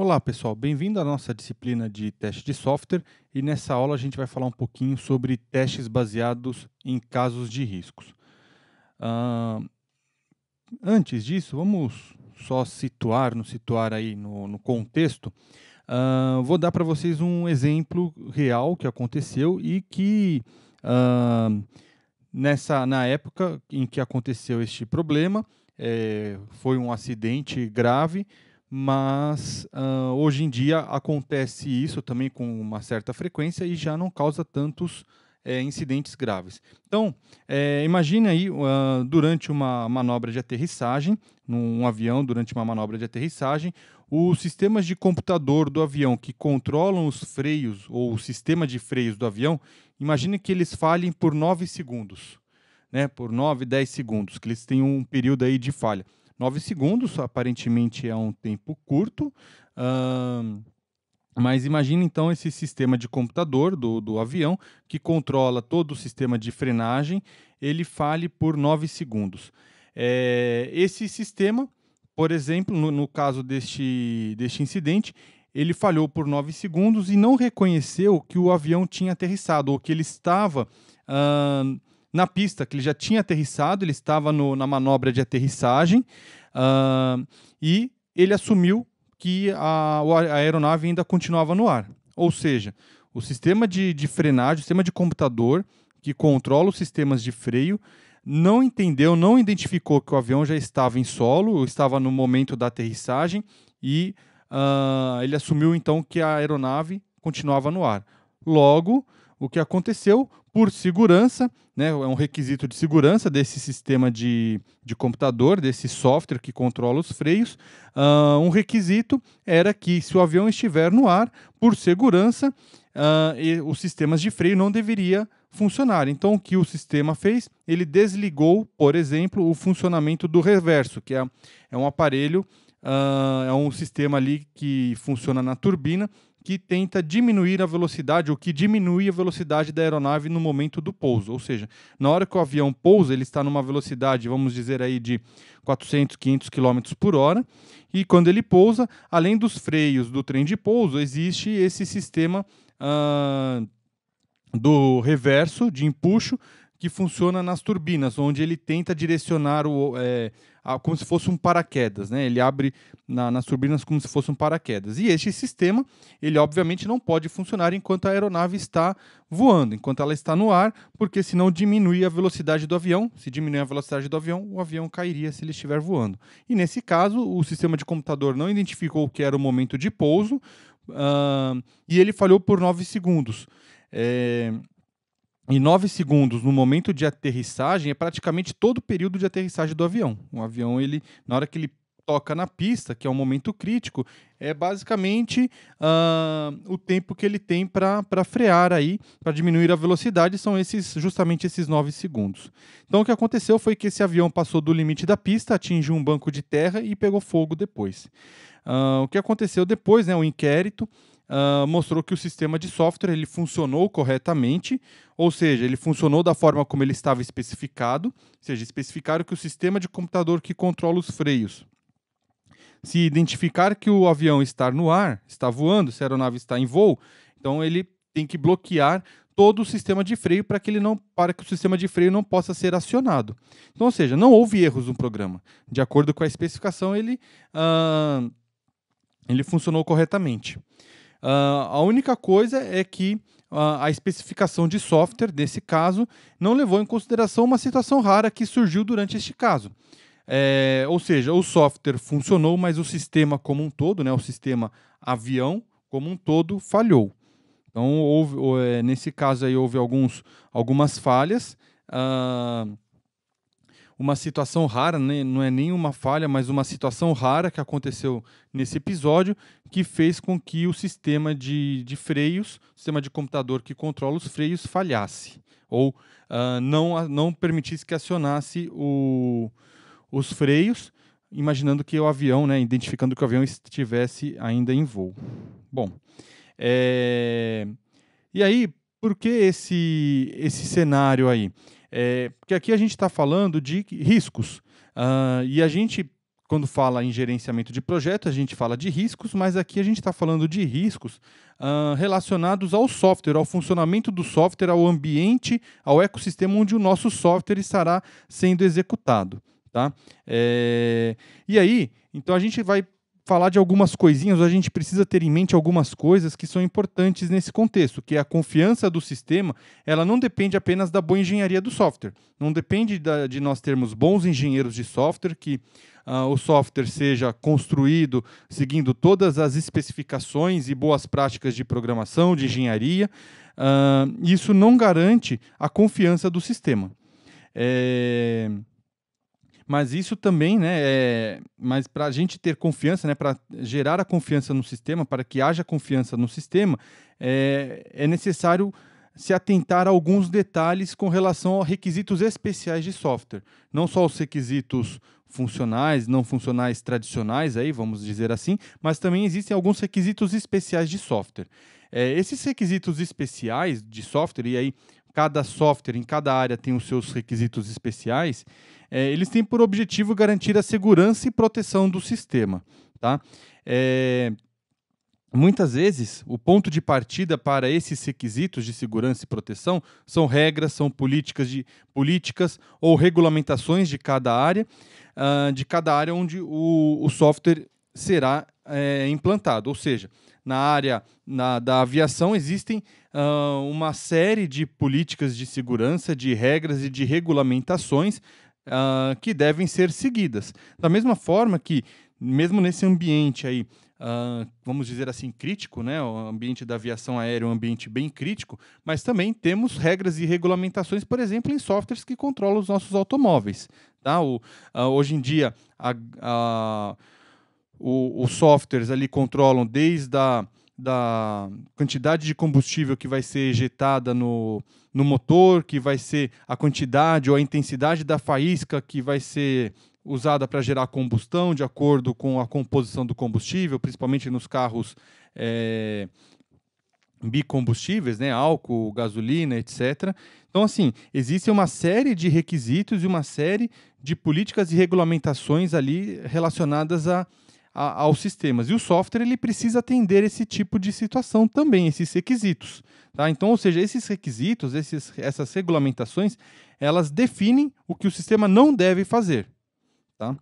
Olá, pessoal. Bem-vindo à nossa disciplina de teste de software e nessa aula a gente vai falar um pouquinho sobre testes baseados em casos de riscos. Ah, Antes disso, vamos só nos situar aí no contexto. Vou dar para vocês um exemplo real que aconteceu e que ah, na época em que aconteceu este problema, foi um acidente grave, mas hoje em dia acontece isso também com uma certa frequência e já não causa tantos incidentes graves. Então, imagine aí durante uma manobra de aterrissagem, num avião, durante uma manobra de aterrissagem, os sistemas de computador do avião que controlam os freios ou o sistema de freios do avião, imagine que eles falhem por 9 segundos, né? Por 9, 10 segundos, que eles têm um período aí de falha. 9 segundos, aparentemente é um tempo curto, mas imagine então esse sistema de computador do avião que controla todo o sistema de frenagem, ele falhe por 9 segundos. Esse sistema, por exemplo, no caso deste incidente, ele falhou por 9 segundos e não reconheceu que o avião tinha aterrissado, ou que ele estava ah, na pista, que ele já tinha aterrissado, ele estava na manobra de aterrissagem, e ele assumiu que a aeronave ainda continuava no ar. Ou seja, o sistema de frenagem, o sistema de computador que controla os sistemas de freio, não entendeu, não identificou que o avião já estava em solo, estava no momento da aterrissagem e ele assumiu então que a aeronave continuava no ar. Logo, o que aconteceu, por segurança, né, é um requisito de segurança desse sistema de computador, desse software que controla os freios, um requisito era que se o avião estiver no ar, por segurança, os sistemas de freio não deveria funcionar. Então, o que o sistema fez? Ele desligou, por exemplo, o funcionamento do reverso, que é um aparelho, é um sistema ali que funciona na turbina, que tenta diminuir a velocidade, ou que diminui a velocidade da aeronave no momento do pouso. Ou seja, na hora que o avião pousa, ele está numa velocidade, vamos dizer aí, de 400, 500 km por hora, e quando ele pousa, além dos freios do trem de pouso, existe esse sistema do reverso, de empuxo, que funciona nas turbinas, onde ele tenta direcionar como se fosse um paraquedas, né? Ele abre nas turbinas como se fosse um paraquedas. E este sistema, ele obviamente não pode funcionar enquanto a aeronave está voando, enquanto ela está no ar, porque senão diminui a velocidade do avião. Se diminuir a velocidade do avião, o avião cairia se ele estiver voando. E nesse caso, o sistema de computador não identificou o que era o momento de pouso, e ele falhou por 9 segundos. E 9 segundos no momento de aterrissagem é praticamente todo o período de aterrissagem do avião. O avião, na hora que ele toca na pista, que é um momento crítico, é basicamente o tempo que ele tem para frear aí, para diminuir a velocidade, são justamente esses 9 segundos. Então o que aconteceu foi que esse avião passou do limite da pista, atingiu um banco de terra e pegou fogo depois. O que aconteceu depois, né, o inquérito, mostrou que o sistema de software ele funcionou corretamente, ou seja, ele funcionou da forma como ele estava especificado, ou seja, especificaram que o sistema de computador que controla os freios, se identificar que o avião está no ar, está voando, se a aeronave está em voo, então ele tem que bloquear todo o sistema de freio para que o sistema de freio não possa ser acionado. Então, ou seja, não houve erros no programa. De acordo com a especificação, ele funcionou corretamente. A única coisa é que a especificação de software, desse caso, não levou em consideração uma situação rara que surgiu durante este caso. Ou seja, o software funcionou, mas o sistema como um todo, né, o sistema avião como um todo, falhou. Então, nesse caso aí, houve algumas falhas. Uma situação rara, né? Não é nenhuma falha, mas uma situação rara que aconteceu nesse episódio, que fez com que o sistema de freios, o sistema de computador que controla os freios, falhasse, ou não permitisse que acionasse os freios, imaginando que o avião, né, identificando que o avião estivesse ainda em voo. Bom, e aí, por que esse cenário aí? Porque aqui a gente está falando de riscos. E a gente, quando fala em gerenciamento de projeto, a gente fala de riscos, mas aqui a gente está falando de riscos relacionados ao software, ao funcionamento do software, ao ambiente, ao ecossistema onde o nosso software estará sendo executado. Tá? E aí, então a gente vai falar de algumas coisinhas, a gente precisa ter em mente algumas coisas que são importantes nesse contexto, que a confiança do sistema, ela não depende apenas da boa engenharia do software, não depende de nós termos bons engenheiros de software, que o software seja construído seguindo todas as especificações e boas práticas de programação, de engenharia. Isso não garante a confiança do sistema. Mas isso também, né, mas para a gente ter confiança, né, para gerar a confiança no sistema, para que haja confiança no sistema, é necessário se atentar a alguns detalhes com relação a requisitos especiais de software. Não só os requisitos funcionais, não funcionais tradicionais, aí, vamos dizer assim, mas também existem alguns requisitos especiais de software. Esses requisitos especiais de software, e aí cada software em cada área tem os seus requisitos especiais, eles têm por objetivo garantir a segurança e proteção do sistema. Tá? Muitas vezes, o ponto de partida para esses requisitos de segurança e proteção são regras, são políticas ou regulamentações de cada área onde o software será implantado. Ou seja, na área da aviação existem uma série de políticas de segurança, de regras e de regulamentações que devem ser seguidas. Da mesma forma que, mesmo nesse ambiente aí, vamos dizer assim, crítico, né? O ambiente da aviação aérea é um ambiente bem crítico, mas também temos regras e regulamentações, por exemplo, em softwares que controlam os nossos automóveis. Tá? Hoje em dia, os softwares ali controlam desde da quantidade de combustível que vai ser ejetada no motor, que vai ser a quantidade ou a intensidade da faísca que vai ser usada para gerar combustão, de acordo com a composição do combustível, principalmente nos carros bicombustíveis, né, álcool, gasolina, etc. Então, assim, existe uma série de requisitos e uma série de políticas e regulamentações ali relacionadas aos sistemas. E o software ele precisa atender esse tipo de situação também, esses requisitos. Tá? Então, ou seja, esses requisitos, essas regulamentações, elas definem o que o sistema não deve fazer. Tá?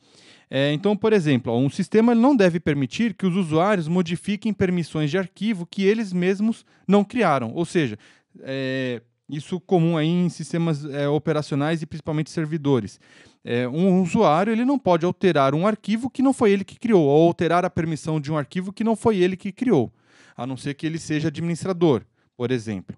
Então, por exemplo, um sistema não deve permitir que os usuários modifiquem permissões de arquivo que eles mesmos não criaram. Ou seja, isso comum aí em sistemas operacionais e principalmente servidores. Um usuário ele não pode alterar um arquivo que não foi ele que criou, ou alterar a permissão de um arquivo que não foi ele que criou, a não ser que ele seja administrador, por exemplo.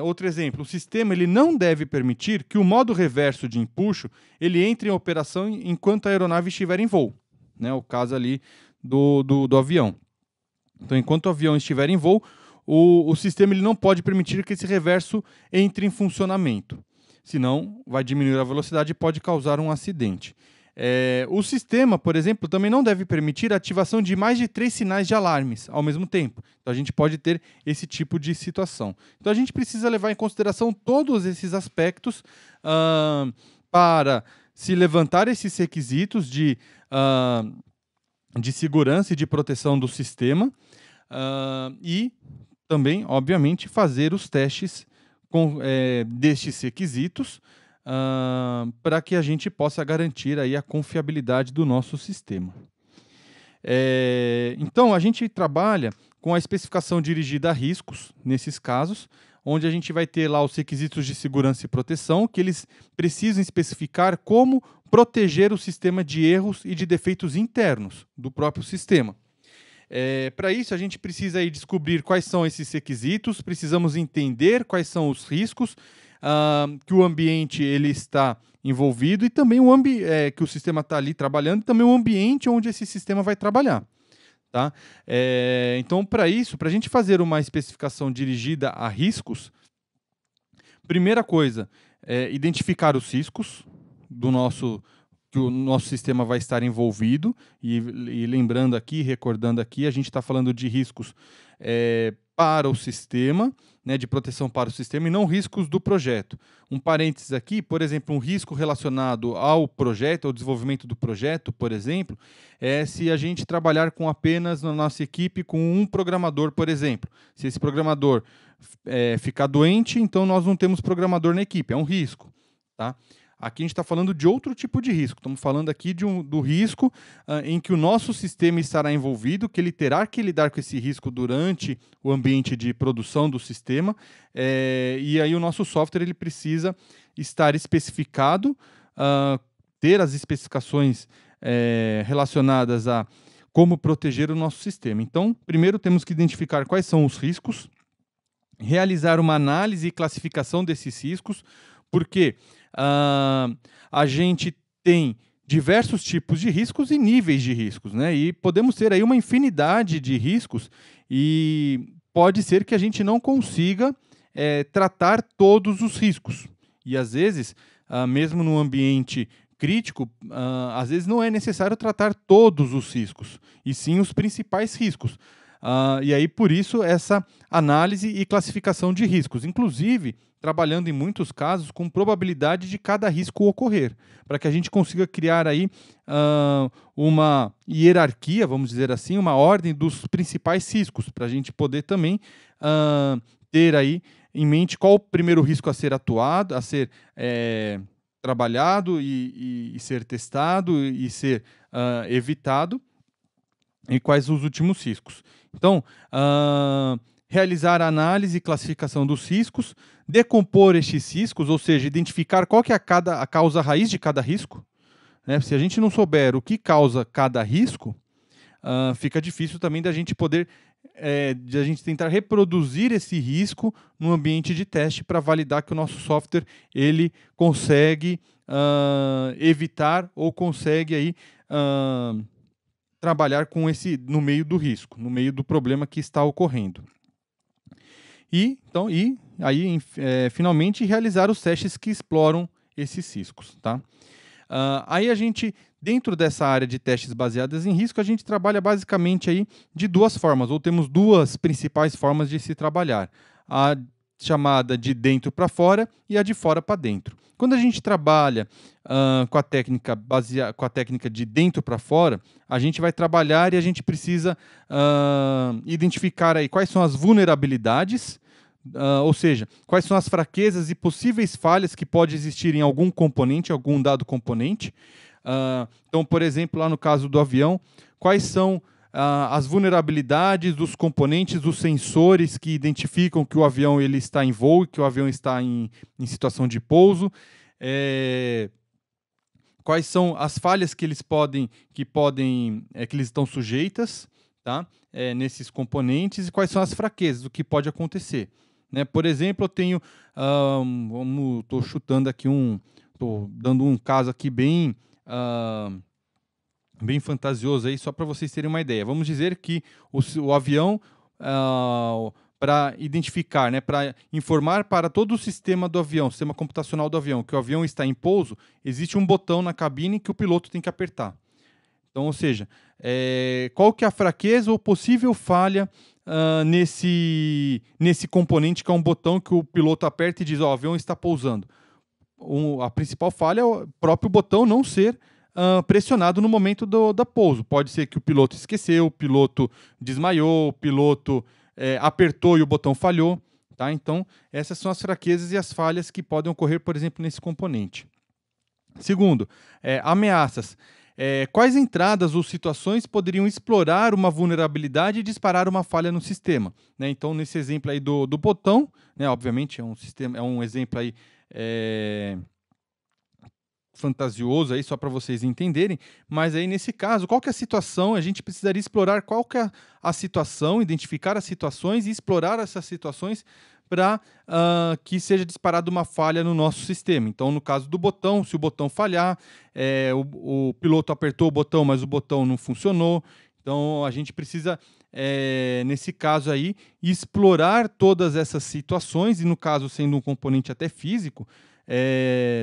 Outro exemplo, o sistema ele não deve permitir que o modo reverso de empuxo ele entre em operação enquanto a aeronave estiver em voo. Né? O caso ali do avião. Então, enquanto o avião estiver em voo, o sistema ele não pode permitir que esse reverso entre em funcionamento. Senão, vai diminuir a velocidade e pode causar um acidente. O sistema, por exemplo, também não deve permitir a ativação de mais de 3 sinais de alarmes ao mesmo tempo. Então, a gente pode ter esse tipo de situação. Então, a gente precisa levar em consideração todos esses aspectos para se levantar esses requisitos de segurança e de proteção do sistema e também, obviamente, fazer os testes destes requisitos para que a gente possa garantir aí a confiabilidade do nosso sistema. Então, a gente trabalha com a especificação dirigida a riscos, nesses casos, onde a gente vai ter lá os requisitos de segurança e proteção, que eles precisam especificar como proteger o sistema de erros e de defeitos internos do próprio sistema. Para isso, a gente precisa aí descobrir quais são esses requisitos, precisamos entender quais são os riscos que o ambiente ele está envolvido e também que o sistema está ali trabalhando e também o ambiente onde esse sistema vai trabalhar. Tá? Então, para isso, para a gente fazer uma especificação dirigida a riscos, primeira coisa, identificar os riscos que o nosso sistema vai estar envolvido, e lembrando aqui, recordando aqui, a gente está falando de riscos para o sistema, né, de proteção para o sistema, e não riscos do projeto. Um parênteses aqui, por exemplo, um risco relacionado ao projeto, ao desenvolvimento do projeto, por exemplo, é se a gente trabalhar com apenas na nossa equipe com um programador, por exemplo. Se esse programador ficar doente, então nós não temos programador na equipe, é um risco, tá? Aqui a gente está falando de outro tipo de risco. Estamos falando aqui do risco em que o nosso sistema estará envolvido, que ele terá que lidar com esse risco durante o ambiente de produção do sistema. E aí o nosso software ele precisa estar especificado, ter as especificações relacionadas a como proteger o nosso sistema. Então, primeiro temos que identificar quais são os riscos, realizar uma análise e classificação desses riscos, porque a gente tem diversos tipos de riscos e níveis de riscos, né? E podemos ter aí uma infinidade de riscos e pode ser que a gente não consiga tratar todos os riscos. E às vezes, mesmo no ambiente crítico, às vezes não é necessário tratar todos os riscos, e sim os principais riscos. E aí, por isso, essa análise e classificação de riscos, inclusive trabalhando em muitos casos com probabilidade de cada risco ocorrer, para que a gente consiga criar aí uma hierarquia, vamos dizer assim, uma ordem dos principais riscos, para a gente poder também ter aí em mente qual o primeiro risco a ser atuado, a ser trabalhado e ser testado e ser evitado, e quais os últimos riscos. Então, realizar a análise e classificação dos riscos, decompor estes riscos, ou seja, identificar qual que é a causa raiz de cada risco, né? Se a gente não souber o que causa cada risco, fica difícil também da gente poder de a gente tentar reproduzir esse risco no ambiente de teste para validar que o nosso software ele consegue evitar ou consegue aí trabalhar com esse no meio do risco, no meio do problema que está ocorrendo. E aí finalmente realizar os testes que exploram esses riscos, tá? Aí a gente, dentro dessa área de testes baseadas em risco, a gente trabalha basicamente aí de duas formas, ou temos duas principais formas de se trabalhar. A chamada de dentro para fora e a de fora para dentro. Quando a gente trabalha com a técnica de dentro para fora, a gente vai trabalhar e a gente precisa identificar aí quais são as vulnerabilidades, ou seja, quais são as fraquezas e possíveis falhas que pode existir em algum componente, algum dado componente. Então, por exemplo, lá no caso do avião, quais são as vulnerabilidades dos componentes, dos sensores que identificam que o avião ele está em voo, que o avião está em situação de pouso, quais são as falhas que eles que eles estão sujeitas, tá? Nesses componentes, e quais são as fraquezas, o que pode acontecer, né? Por exemplo, eu tenho, estou chutando aqui estou dando um caso aqui bem fantasioso aí, só para vocês terem uma ideia. Vamos dizer que o avião, para identificar, né, para informar para todo o sistema do avião, sistema computacional do avião, que o avião está em pouso, existe um botão na cabine que o piloto tem que apertar. Então, ou seja, qual que é a fraqueza ou possível falha nesse componente que é um botão que o piloto aperta e diz, o avião está pousando. A principal falha é o próprio botão não ser pressionado no momento da pouso. Pode ser que o piloto esqueceu, o piloto desmaiou, o piloto apertou e o botão falhou. Tá? Então, essas são as fraquezas e as falhas que podem ocorrer, por exemplo, nesse componente. Segundo, ameaças. Quais entradas ou situações poderiam explorar uma vulnerabilidade e disparar uma falha no sistema? Né? Então, nesse exemplo aí do botão, né, obviamente é um exemplo aí fantasioso aí só para vocês entenderem, mas aí nesse caso, qual que é a situação? A gente precisaria explorar qual que é a situação, identificar as situações e explorar essas situações para que seja disparada uma falha no nosso sistema. Então, no caso do botão, se o botão falhar, o piloto apertou o botão, mas o botão não funcionou. Então, a gente precisa, nesse caso aí, explorar todas essas situações, e no caso, sendo um componente até físico,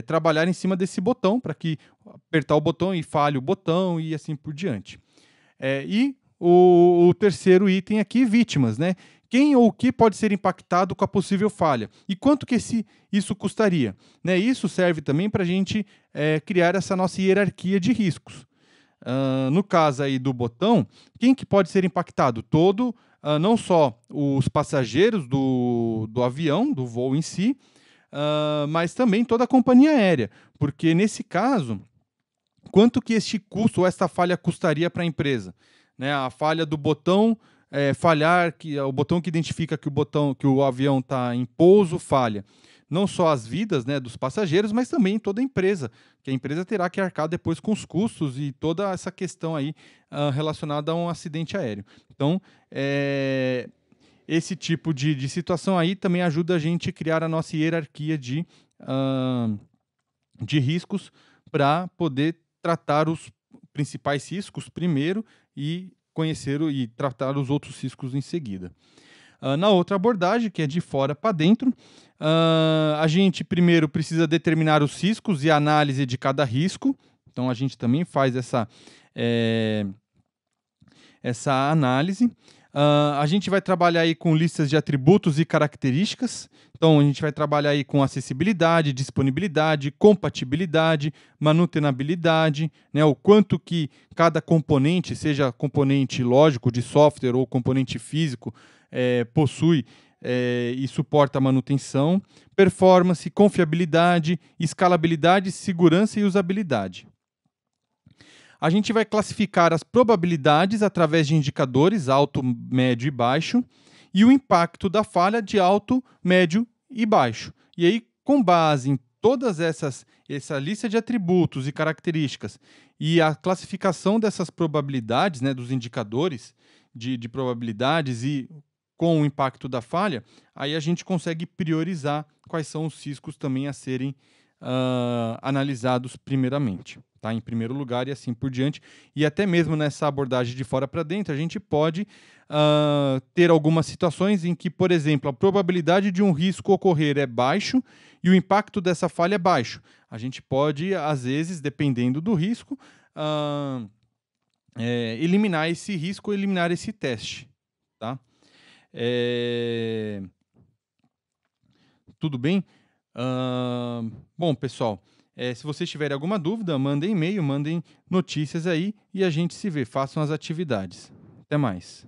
trabalhar em cima desse botão, para que apertar o botão e falhe o botão e assim por diante. E o terceiro item aqui, vítimas, né? quem ou o que pode ser impactado com a possível falha e quanto que isso custaria. Né? Isso serve também para a gente criar essa nossa hierarquia de riscos. No caso aí do botão, quem que pode ser impactado? Não só os passageiros do avião, do voo em si, mas também toda a companhia aérea, porque nesse caso, quanto que este custo ou esta falha custaria para a empresa? Né? A falha do botão falhar, que é o botão que identifica que o avião está em pouso falha. Não só as vidas, né, dos passageiros, mas também toda a empresa, que a empresa terá que arcar depois com os custos e toda essa questão aí relacionada a um acidente aéreo. Então, esse tipo de situação aí também ajuda a gente a criar a nossa hierarquia de riscos para poder tratar os principais riscos primeiro e conhecer e tratar os outros riscos em seguida. Na outra abordagem, que é de fora para dentro, a gente primeiro precisa determinar os riscos e a análise de cada risco. Então, a gente também faz essa análise. A gente vai trabalhar aí com listas de atributos e características. Então, a gente vai trabalhar aí com acessibilidade, disponibilidade, compatibilidade, manutenabilidade, né, o quanto que cada componente, seja componente lógico de software ou componente físico, possui e suporta a manutenção, performance, confiabilidade, escalabilidade, segurança e usabilidade. A gente vai classificar as probabilidades através de indicadores alto, médio e baixo e o impacto da falha de alto, médio e baixo. E aí, com base em todas essa lista de atributos e características e a classificação dessas probabilidades, né, dos indicadores de probabilidades e com o impacto da falha, aí a gente consegue priorizar quais são os riscos também a serem analisados primeiramente, tá? Em primeiro lugar e assim por diante. E até mesmo nessa abordagem de fora para dentro, a gente pode ter algumas situações em que, por exemplo, a probabilidade de um risco ocorrer é baixo e o impacto dessa falha é baixo. A gente pode, às vezes, dependendo do risco, eliminar esse risco ou eliminar esse teste, tá? Tudo bem? Bom, pessoal, se vocês tiverem alguma dúvida, mandem e-mail, mandem notícias aí e a gente se vê. Façam as atividades. Até mais.